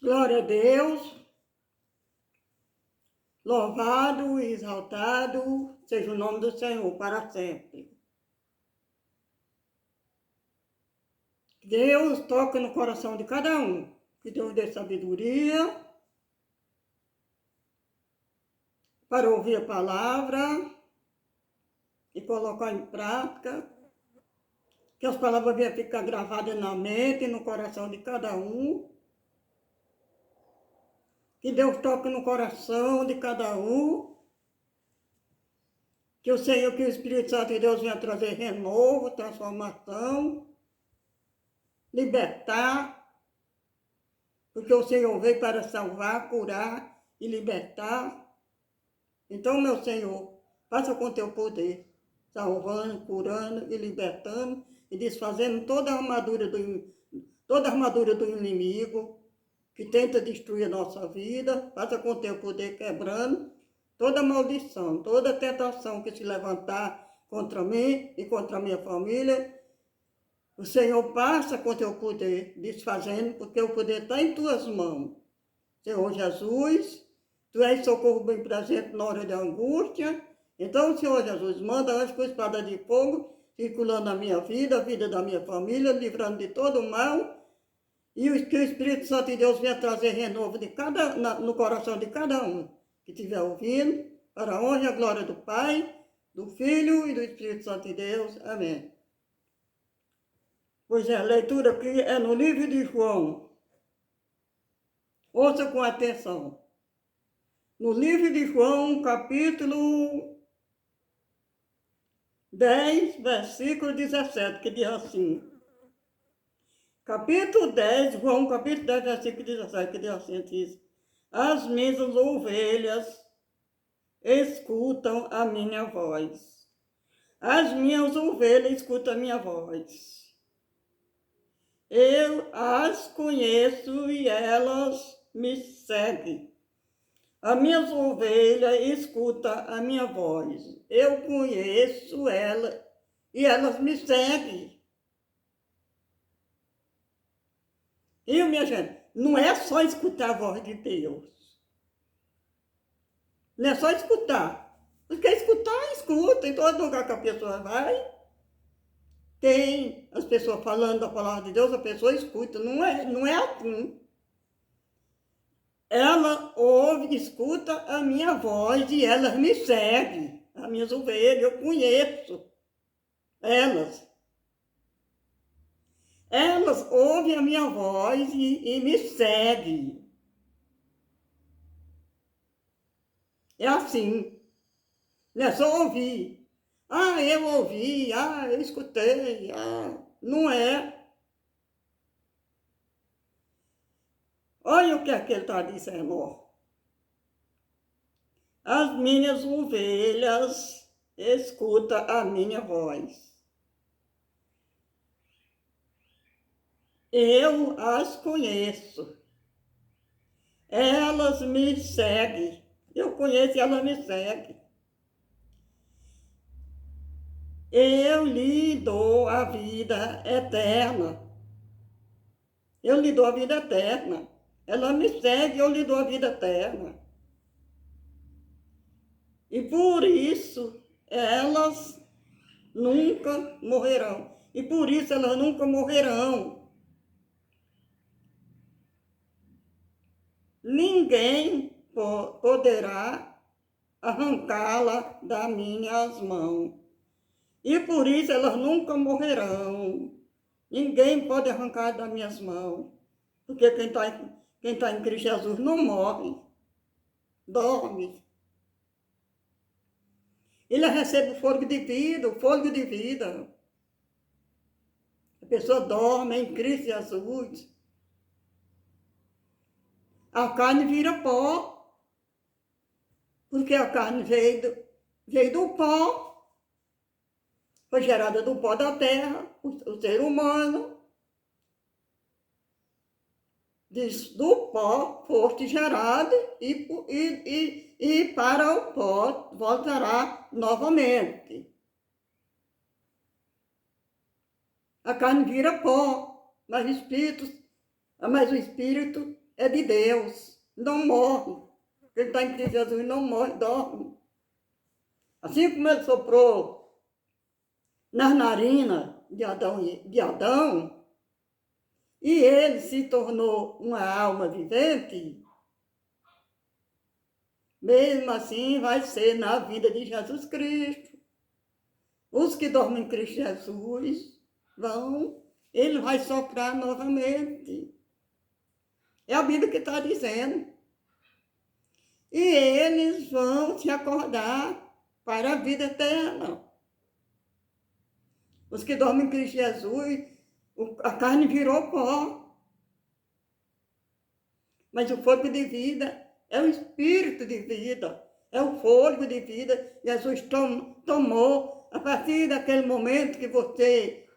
Glória a Deus, louvado e exaltado seja o nome do Senhor para sempre. Deus toca no coração de cada um, que Deus dê sabedoria para ouvir a palavra e colocar em prática, que as palavras venham ficar gravadas na mente e no coração de cada um. Que Deus toque no coração de cada um. Que o Senhor, que o Espírito Santo de Deus venha trazer renovo, transformação, libertar, porque o Senhor veio para salvar, curar e libertar. Então, meu Senhor, faça com teu poder, salvando, curando e libertando e desfazendo toda a armadura do inimigo que tenta destruir a nossa vida. Faça com teu poder, quebrando toda maldição, toda tentação que se levantar contra mim e contra a minha família. O Senhor passa com teu poder, desfazendo, porque o poder está em tuas mãos. Senhor Jesus, tu és socorro bem presente na hora de angústia. Então, Senhor Jesus, manda anjo com espada de fogo, circulando a minha vida, a vida da minha família, livrando de todo o mal. E que o Espírito Santo de Deus venha trazer renovo no coração de cada um que estiver ouvindo, para a honra e a glória do Pai, do Filho e do Espírito Santo de Deus. Amém. Pois é, a leitura aqui é no livro de João. Ouça com atenção. No livro de João, capítulo 10, versículo 17, que diz assim. Capítulo 10, João, capítulo 10, versículo 17, que diz assim, diz: As minhas ovelhas escutam a minha voz. As minhas ovelhas escutam a minha voz. Eu as conheço e elas me seguem. As minhas ovelhas escutam a minha voz. Eu conheço elas e elas me seguem. E, minha gente, não é só escutar a voz de Deus. Não é só escutar. Porque escutar, escuta. Em todo lugar que a pessoa vai, tem as pessoas falando da palavra de Deus, a pessoa escuta. Não é assim. Ela ouve, escuta a minha voz e elas me seguem. As minhas ovelhas, eu conheço elas. Elas ouvem a minha voz e me seguem. É assim. Não é só ouvir. Ah, eu ouvi, eu escutei, não é. Olha o que é que ele está dizendo, ó. As minhas ovelhas escutam a minha voz. Eu as conheço. Elas me seguem. Eu conheço e elas me seguem. Eu lhe dou a vida eterna. Eu lhe dou a vida eterna. Ela me segue, eu lhe dou a vida eterna. E por isso elas nunca morrerão. E por isso elas nunca morrerão. Ninguém poderá arrancá-la das minhas mãos. E por isso elas nunca morrerão. Ninguém pode arrancar das minhas mãos. Porque quem tá em Cristo Jesus não morre. Dorme. Ele recebe o fôlego de vida, o fôlego de vida. A pessoa dorme em Cristo Jesus. A carne vira pó. Porque a carne veio do pó. Foi gerada do pó da terra, o ser humano. Diz, do pó foste gerado e para o pó voltará novamente. A carne vira pó, mas o espírito é de Deus, não morre. Quem está em Cristo Jesus não morre, dorme. Assim como ele soprou nas narinas de Adão, e ele se tornou uma alma vivente, mesmo assim vai ser na vida de Jesus Cristo. Os que dormem em Cristo Jesus ele vai soprar novamente. É a Bíblia que está dizendo. E eles vão se acordar para a vida eterna. Os que dormem em Cristo Jesus, a carne virou pó. Mas o fôlego de vida é o espírito de vida, é o fôlego de vida. Jesus tomou, a partir daquele momento que você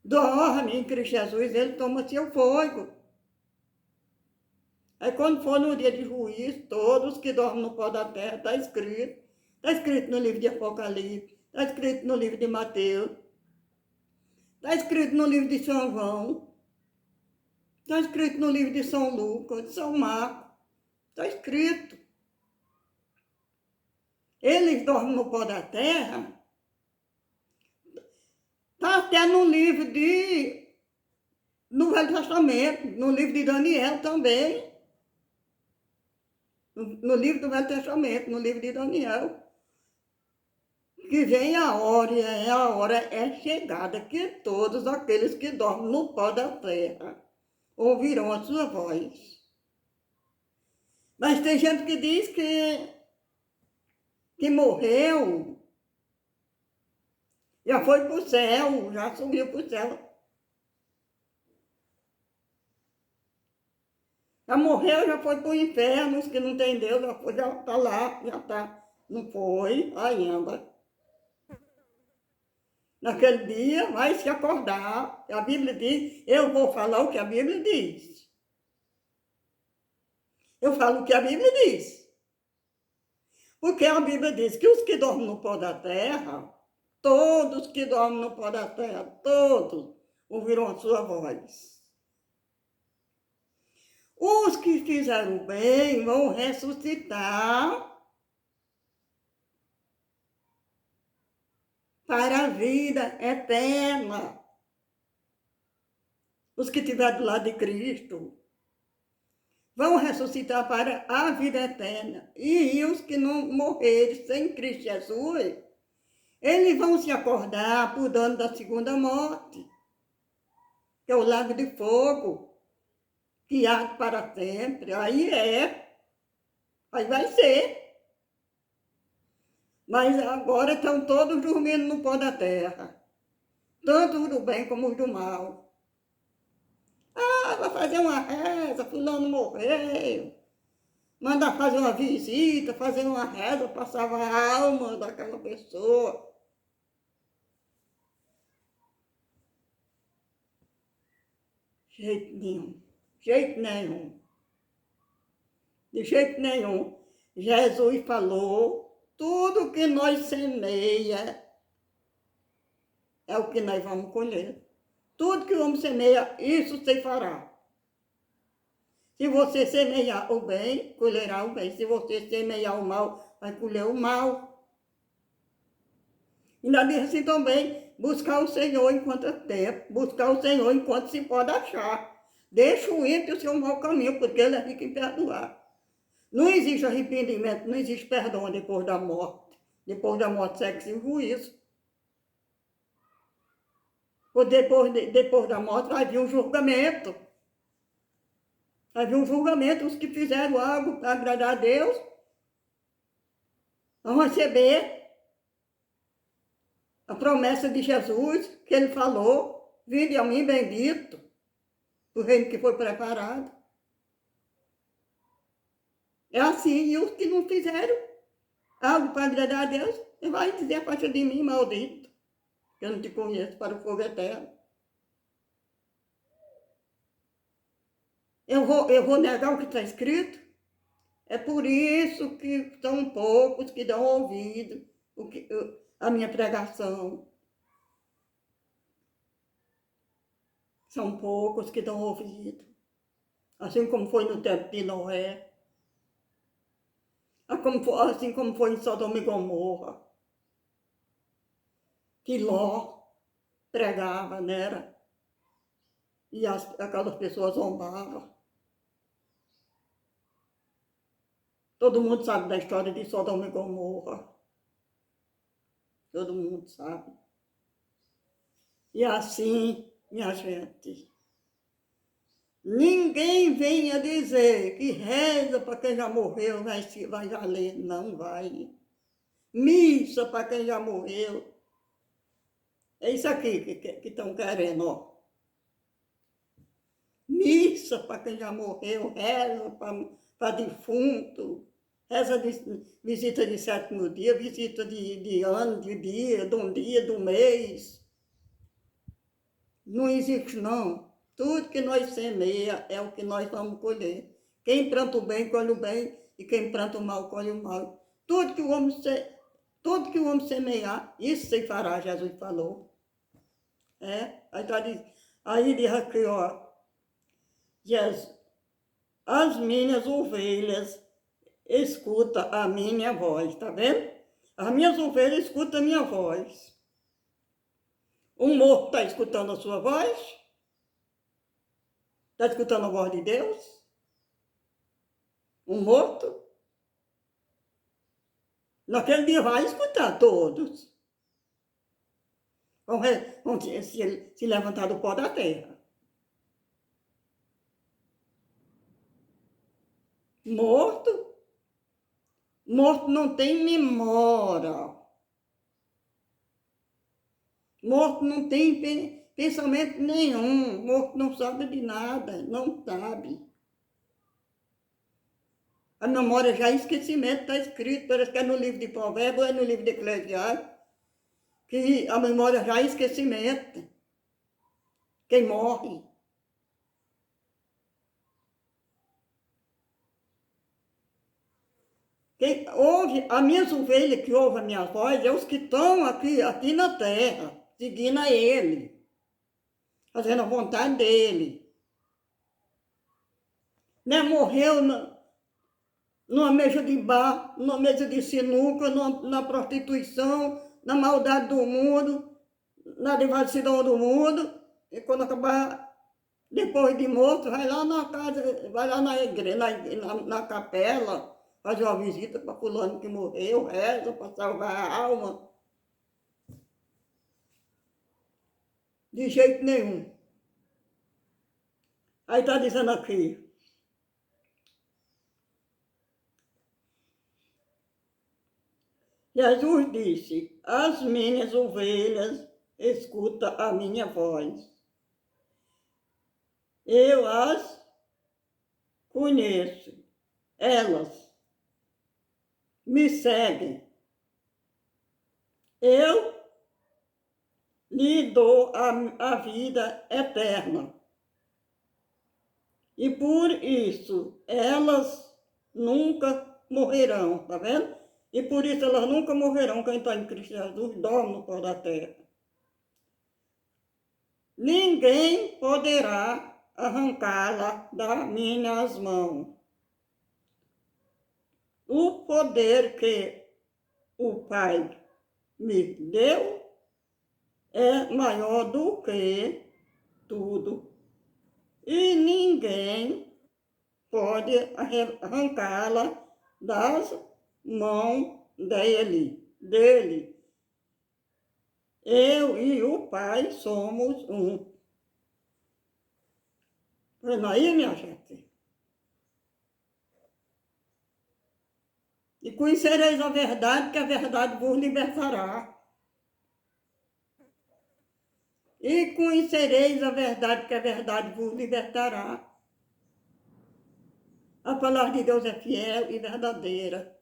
dorme em Cristo Jesus, ele toma seu fôlego. Aí quando for no dia de juízo, todos que dormem no pó da terra, está escrito no livro de Apocalipse, está escrito no livro de Mateus, está escrito no livro de São João, está escrito no livro de São Lucas, de São Marcos, está escrito. Eles dormem no pó da terra, está até no Velho Testamento, no livro de Daniel também. No livro do Velho Testamento, no livro de Daniel. Que vem a hora é chegada que todos aqueles que dormem no pó da terra ouvirão a sua voz. Mas tem gente que diz que morreu, já foi para o céu, já subiu para o céu. Já morreu, já foi para o inferno, os que não tem Deus, já está lá, já está. Não foi ainda. Naquele dia vai se acordar. A Bíblia diz, eu vou falar o que a Bíblia diz. Eu falo o que a Bíblia diz. Porque a Bíblia diz que os que dormem no pó da terra, todos que dormem no pó da terra, todos ouviram a sua voz. Os que fizeram bem vão ressuscitar para a vida eterna. Os que estiverem do lado de Cristo vão ressuscitar para a vida eterna. E os que não morrerem sem Cristo Jesus, eles vão se acordar por dano da segunda morte, que é o lago de fogo, que arde para sempre. Aí vai ser. Mas agora estão todos dormindo no pó da terra, tanto do bem como do mal. Vai fazer uma reza, fulano morreu. Manda fazer uma visita, fazer uma reza para salvar a alma daquela pessoa. Jeito nenhum. Jeito nenhum. De jeito nenhum. Jesus falou, tudo que nós semeia é o que nós vamos colher. Tudo que o homem semeia, isso se fará. Se você semear o bem, colherá o bem. Se você semear o mal, vai colher o mal. Ainda diz assim também, buscar o Senhor enquanto é tempo, buscar o Senhor enquanto se pode achar. Deixa o ímpio o seu mau caminho, porque ele é rico em perdoar. Não existe arrependimento, não existe perdão depois da morte. Depois da morte segue-se o juízo. Ou depois da morte vai vir um julgamento. Vai vir um julgamento, os que fizeram algo para agradar a Deus vão receber a promessa de Jesus, que ele falou, vinde a mim bendito, o reino que foi preparado. É assim, e os que não fizeram algo para agradar a Deus, ele vai dizer, afasta de mim, maldito, que eu não te conheço, para o fogo eterno. Eu vou negar o que está escrito? É por isso que são poucos que dão ouvido a minha pregação. São poucos que dão ouvido. assim como foi no tempo de Noé, assim como foi em Sodoma e Gomorra, que Ló pregava, né? E aquelas pessoas zombavam. Todo mundo sabe da história de Sodoma e Gomorra. Todo mundo sabe. E assim, minha gente, ninguém venha dizer que reza para quem já morreu vai valer. Não vai. Missa para quem já morreu. É isso aqui que estão querendo, ó. Missa para quem já morreu, reza para defunto, reza de visita de sétimo dia, visita de ano, de dia, do mês. Não existe, não. Tudo que nós semeia é o que nós vamos colher. Quem planta o bem, colhe o bem, e quem planta o mal, colhe o mal. Tudo que o homem semear, isso se fará, Jesus falou. Aí diz aqui, ó, Jesus, as minhas ovelhas escutam a minha voz, tá vendo? As minhas ovelhas escutam a minha voz. Um morto está escutando a sua voz? Está escutando a voz de Deus? Um morto? Naquele dia vai escutar todos. Vão se levantar do pó da terra. Morto? Morto não tem memória. Morto não tem pensamento nenhum. Morto não sabe de nada. Não sabe. A memória já é esquecimento, está escrito, parece que é no livro de Provérbios, é no livro de Eclesiastes, que a memória já é esquecimento. Quem morre. Quem ouve, as minhas ovelhas que ouvem a minha voz, é os que estão aqui na terra, seguindo a Ele, fazendo a vontade dEle. Né? Morreu numa mesa de bar, numa mesa de sinuca, na prostituição, na maldade do mundo, na devassidão do mundo, e quando acabar, depois de morto, vai lá na casa, vai lá na igreja, na capela, fazer uma visita para fulano que morreu, reza para salvar a alma. De jeito nenhum. Aí está dizendo aqui, Jesus disse, as minhas ovelhas escutam a minha voz. Eu as conheço, elas me seguem. Eu lhe dou a vida eterna. E por isso elas nunca morrerão, tá vendo? E por isso elas nunca morrerão. Quem está em Cristo Jesus dorme no pó da terra. Ninguém poderá arrancá-la das minhas mãos. O poder que o Pai me deu é maior do que tudo. E ninguém pode arrancá-la das mãos dele. Eu e o Pai somos um. Vendo aí, minha gente? E conhecereis a verdade, que a verdade vos libertará. E conhecereis a verdade, que a verdade vos libertará. A palavra de Deus é fiel e verdadeira.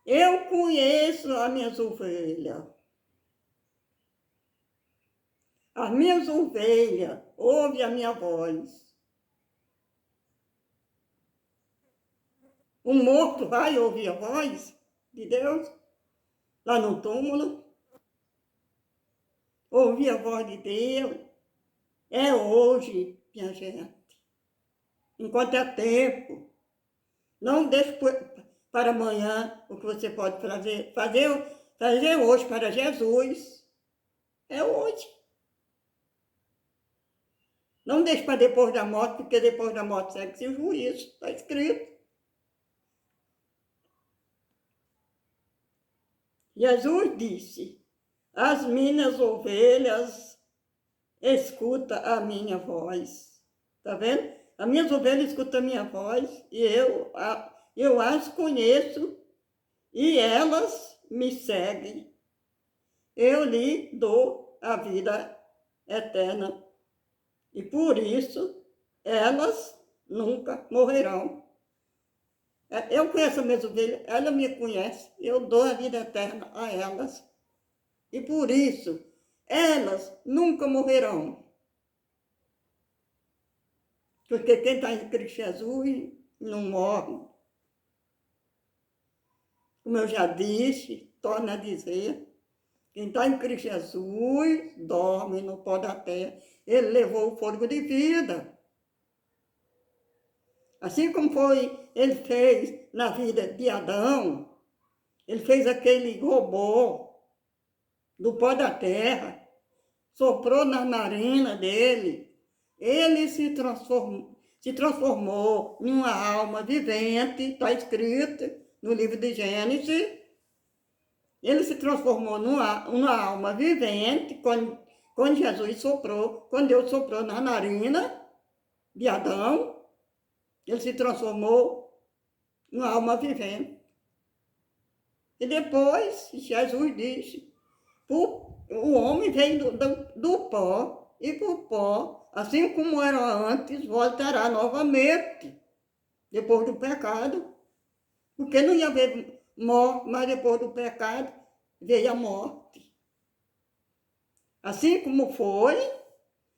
Eu conheço as minhas ovelhas. As minhas ovelhas ouvem a minha voz. Um morto vai ouvir a voz de Deus lá no túmulo. Ouvir a voz de Deus é hoje, minha gente. enquanto é tempo. Não deixe para amanhã o que você pode fazer hoje para Jesus. É hoje. Não deixe para depois da morte, porque depois da morte segue-se o juízo. Está escrito. Jesus disse: as minhas ovelhas escutam a minha voz. Está vendo? As minhas ovelhas escutam a minha voz e eu as conheço e elas me seguem. Eu lhe dou a vida eterna e por isso elas nunca morrerão. Eu conheço as minhas ovelhas, ela me conhece, eu dou a vida eterna a elas. E por isso, elas nunca morrerão. Porque quem está em Cristo Jesus não morre. Como eu já disse, torno a dizer, quem está em Cristo Jesus dorme no pó da terra. Ele levou o fôlego de vida. Assim como ele fez na vida de Adão, ele fez aquele robô do pó da terra, soprou na narina dele, ele se transformou em uma alma vivente, está escrito no livro de Gênesis. Ele se transformou numa alma vivente quando Jesus soprou, quando Deus soprou na narina de Adão, ele se transformou numa alma vivente. E depois, Jesus disse, o homem veio do pó, e por pó, assim como era antes, voltará novamente, depois do pecado. Porque não ia haver morte, mas depois do pecado veio a morte. Assim como foi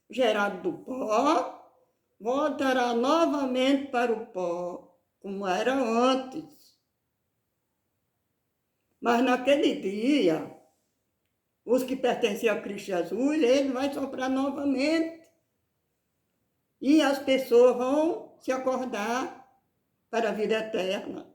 gerado do pó, voltará novamente para o pó, como era antes. Mas naquele dia, os que pertenciam a Cristo Jesus, ele vai soprar novamente. E as pessoas vão se acordar para a vida eterna.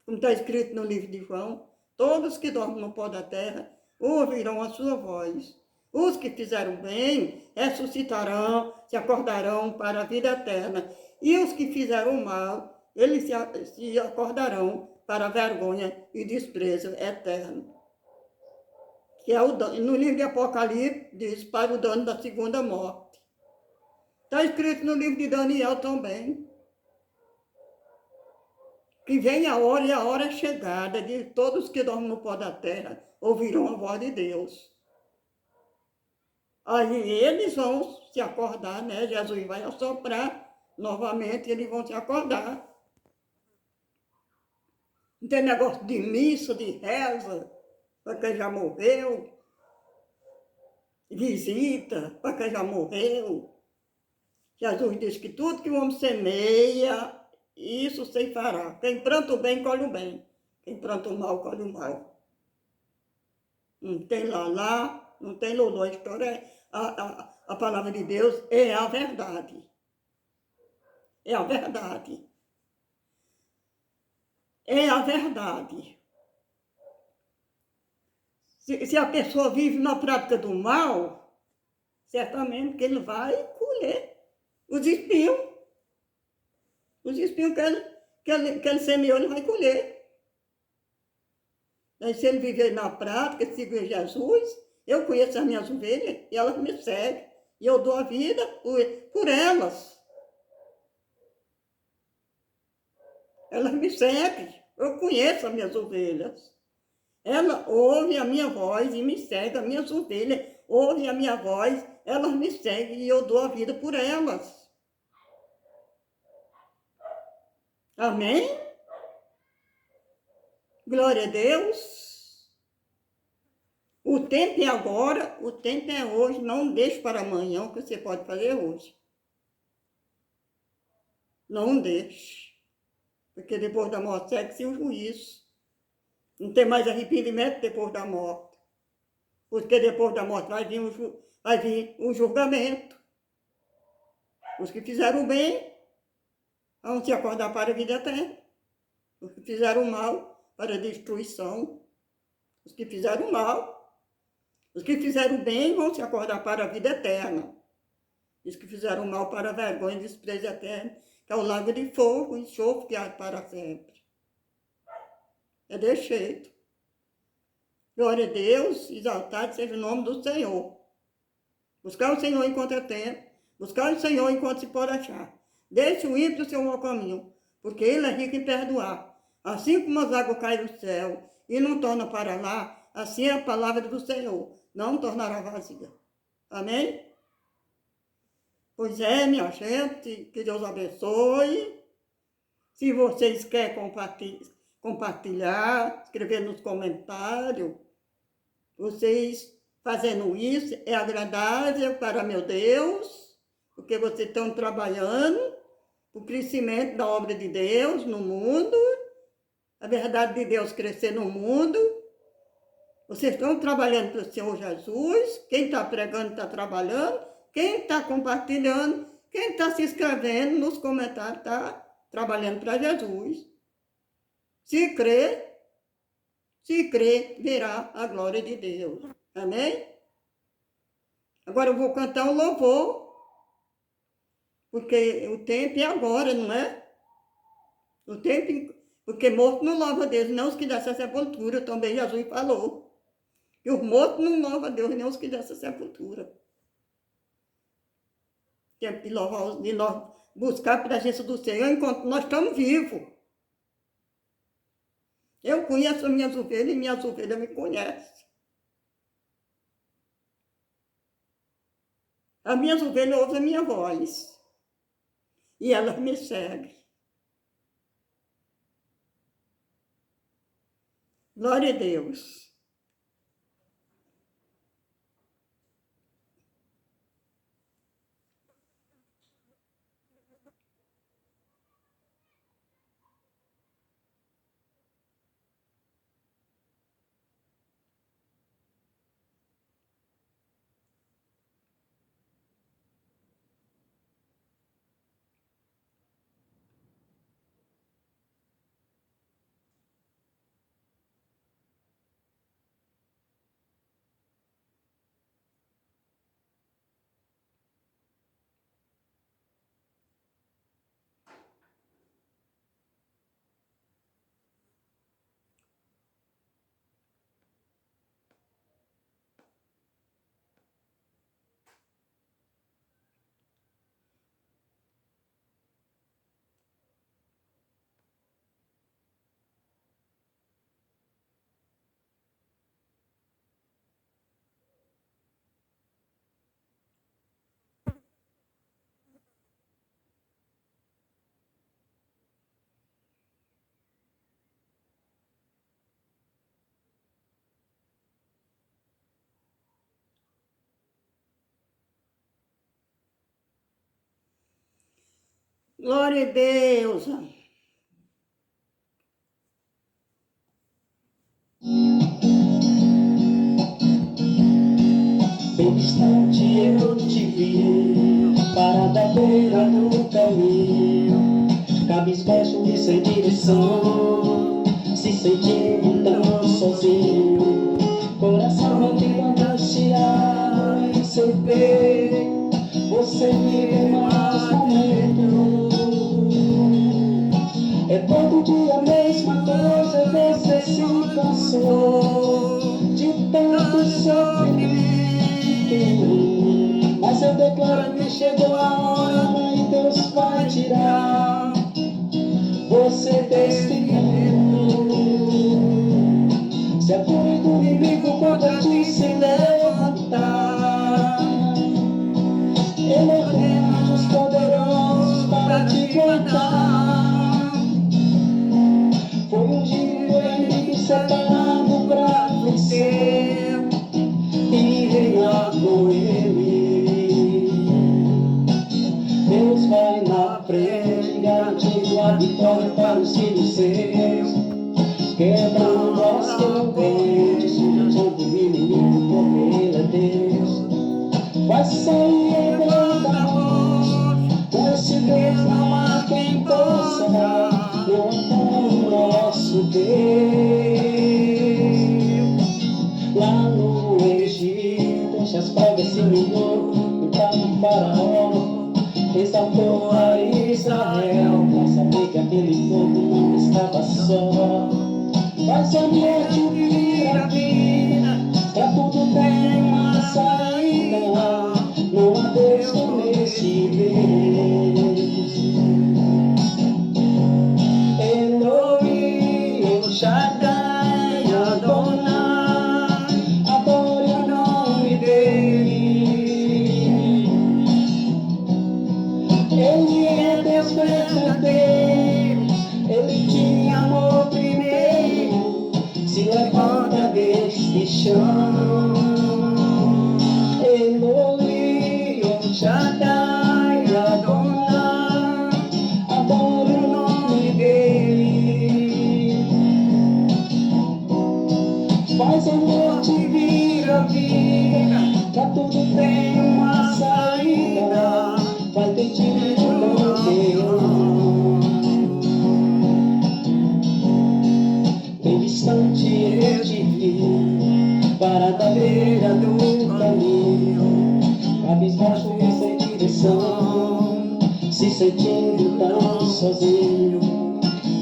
Como está escrito no livro de João, todos que dormem no pó da terra ouvirão a sua voz. Os que fizeram bem ressuscitarão, se acordarão para a vida eterna. E os que fizeram mal, eles se acordarão para a vergonha e desprezo eterno. Que é no livro de Apocalipse, diz, para o dano da segunda morte. Está escrito no livro de Daniel também. Que vem a hora e a hora é chegada de todos que dormem no pó da terra ouvirão a voz de Deus. Aí eles vão se acordar, né? Jesus vai assoprar novamente, eles vão se acordar. Não tem negócio de missa, de reza, para quem já morreu. Visita, para quem já morreu. Jesus diz que tudo que o homem semeia, isso se fará. Quem planta o bem, colhe o bem. Quem planta o mal, colhe o mal. Não tem lá, não tem loló. A história, a palavra de Deus é a verdade. É a verdade. É a verdade. Se a pessoa vive na prática do mal, certamente que ele vai colher os espinhos. Os espinhos que ele semeou, ele vai colher. Mas se ele viver na prática, seguir Jesus, eu conheço as minhas ovelhas e elas me seguem. E eu dou a vida por elas. Elas me seguem. Eu conheço as minhas ovelhas. Ela ouve a minha voz e me segue. As minhas ovelhas ouvem a minha voz, elas me seguem e eu dou a vida por elas. Amém? Glória a Deus. O tempo é agora, o tempo é hoje. Não deixe para amanhã o que você pode fazer hoje. Não deixe. Porque depois da morte segue-se o juízo. Não tem mais arrependimento depois da morte. Porque depois da morte vai vir o julgamento. Os que fizeram bem Vão se acordar para a vida eterna. Os que fizeram mal para a destruição. Os que fizeram mal. Os que fizeram bem vão se acordar para a vida eterna. Os que fizeram mal para a vergonha e desprezo eterno, que é o lago de fogo, enxofre que arde para sempre. É desse jeito. Glória a Deus, exaltado seja o nome do Senhor. Buscar o Senhor enquanto é tempo. Buscar o Senhor enquanto se pode achar. Deixe o ímpio do seu mau caminho, porque ele é rico em perdoar. Assim como as águas caem do céu e não tornam para lá, assim é a palavra do Senhor, não tornará vazia. Amém? Pois é, minha gente, que Deus abençoe. Se vocês querem compartilhar, escrever nos comentários, vocês fazendo isso é agradável para meu Deus, porque vocês estão trabalhando o crescimento da obra de Deus no mundo, a verdade de Deus crescer no mundo. Vocês estão trabalhando para o Senhor Jesus, quem está pregando está trabalhando, quem está compartilhando, quem está se inscrevendo nos comentários está trabalhando para Jesus. Se crer, verá a glória de Deus. Amém? Agora eu vou cantar um louvor, porque o tempo é agora, não é? O tempo, porque morto não louva a Deus, não os que dessa sepultura, também Jesus falou. E os mortos não louvam a Deus, nem os que dessa sepultura. Tempo de louvar, de nós buscar a presença do Senhor enquanto nós estamos vivos. Eu conheço as minhas ovelhas e minhas ovelhas me conhecem. As minhas ovelhas ouvem a minha voz. E elas me seguem. Glória a Deus. Glória a Deus. Bem distante eu te vi, parada à beira do caminho, cabisbaixo e sem direção, se sentindo tão sozinho, coração angustiado em seu peito, você vive mais momento. É todo dia a mesma coisa, você se cansou de tanto sofrimento. Mas eu declaro que chegou a hora e Deus vai tirar você desse mundo. Se a fúria do inimigo contra ti se levantar, Ele ordena anjos poderosos para te guardar. Foi ungido o inimigo separado para vencer e reinar com Ele. Deus vai na frente, garantindo a vitória para os filhos seus. Quebrando as correntes, sujando o inimigo, porque Ele é Deus. Vai sair em grande voz, com esse Deus não há quem pode. nosso Deus. Lá no Egito, as pragas se humilhou, o pai do faraó exaltou a Israel, pra saber que aquele povo não estava só. Mas a morte vira vida, pra tudo tem uma saída, não há Deus como esse Deus. Elohim, El Shaddai, Adonai, adore o nome dele. Ele é Deus verdadeiro, ele te amou primeiro, se levanta deste chão. Elohim, El Shaddai, Adonai, adore o nome dele. Faz a morte vira vida, pra tudo tem uma saída, vai ter time de campeão. Bem distante eu te vi, parada à beira do caminho, cabisbaixo e sem direção, se sentindo tão sozinho,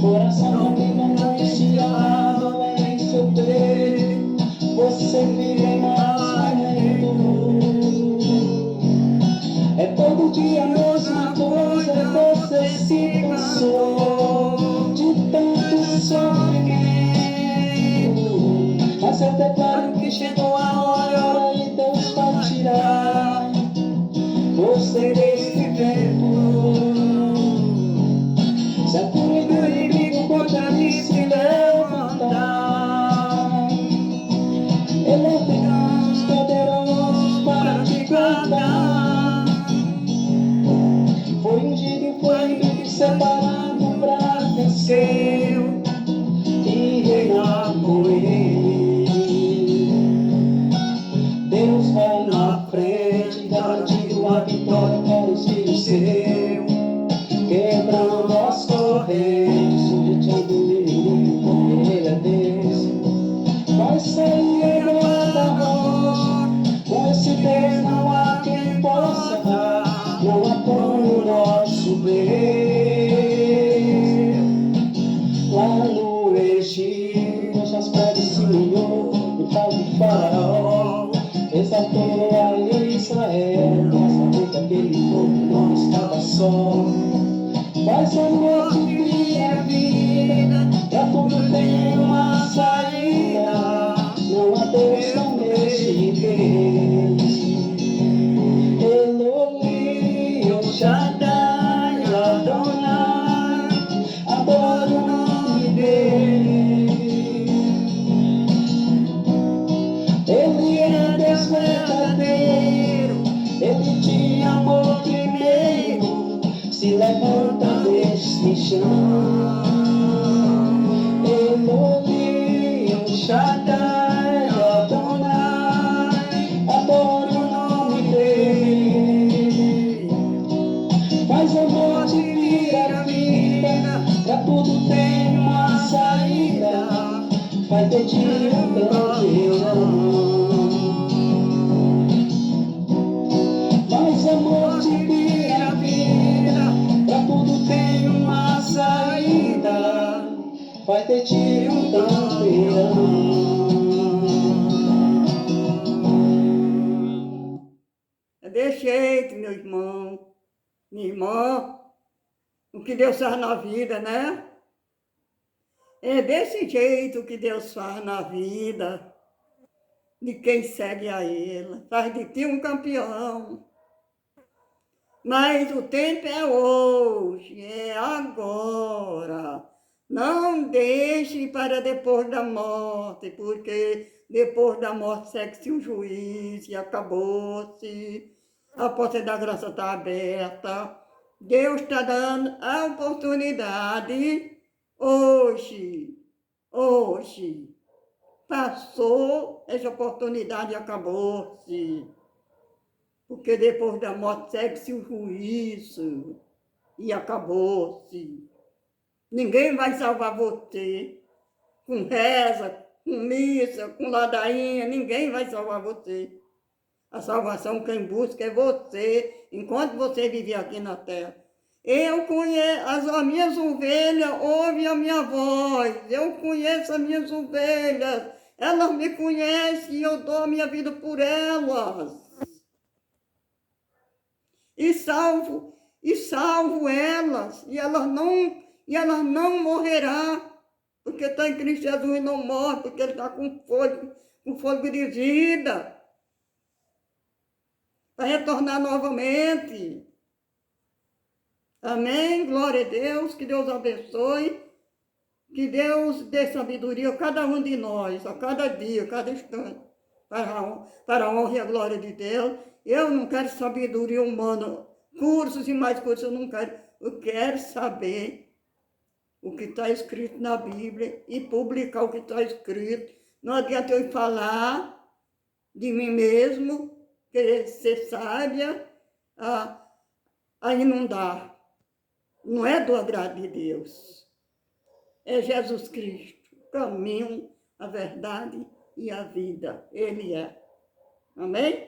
coração angustiado em sofrer, você vive mais momento. É todo dia a mesma coisa, você se cansou de tanto sofrimento. Mas eu declaro que chegou a hora e Deus vai tirar você desse vento. Se a tua do inimigo contra mim se levantar, ele tem anjos poderosos para te guardar. Foi ungido e foi separado para vencer e reinar com ele. Deus vai na frente, garantindo a vitória para os filhos seus, quebrando as correntes, subjugando o inimigo, porque ele é Deus. Vai sair em da rocha, com esse Deus não há quem possa dar, não há como nosso Deus. Lá no Egito, as pragas se humilhou, o pai do faraó exaltou a Israel, pra saber que aquele povo não estava só. Mas a morte vira vida, pra tudo tem uma saída, não há Deus como esse Deus. Elohim, El Shaddai, Adonai, adore o nome dele. Ele é Deus verdadeiro, ele te amou primeiro, se levanta deste chão. Elohim, El Shaddai, Adonai, adore o nome dele. Faz a morte vira vida, pra tudo tem uma saída, vai ter dia campeão. Faz a morte vira vida, pra tudo tem uma saída, vai ter dia campeão. É desse jeito, meu irmão, minha irmã, o que Deus faz na vida, né? É desse jeito que Deus faz na vida de quem segue a Ele. Faz de ti um campeão. Mas o tempo é hoje, é agora. Não deixe para depois da morte, porque depois da morte segue-se o juízo e acabou-se. A porta da graça está aberta. Deus está dando a oportunidade hoje. Passou essa oportunidade e acabou-se. Porque depois da morte segue-se o juízo e acabou-se. Ninguém vai salvar você. com reza, com missa, com ladainha, ninguém vai salvar você. A salvação quem busca é você, enquanto você vive aqui na terra. Eu conheço, as minhas ovelhas ouvem a minha voz, eu conheço as minhas ovelhas, elas me conhecem e eu dou a minha vida por elas. E salvo elas, e elas não morrerão, porque está em Cristo Jesus e não morre, porque ele está com fôlego de vida, para retornar novamente. Amém? Glória a Deus, que Deus abençoe, que Deus dê sabedoria a cada um de nós, a cada dia, a cada instante, para a honra e a glória de Deus. Eu não quero sabedoria humana, cursos e mais cursos, eu não quero. Eu quero saber o que está escrito na Bíblia e publicar o que está escrito. Não adianta eu falar de mim mesmo, querer ser sábia, aí não dá. Não é do agrado de Deus. É Jesus Cristo, o caminho, a verdade e a vida. Ele é. Amém?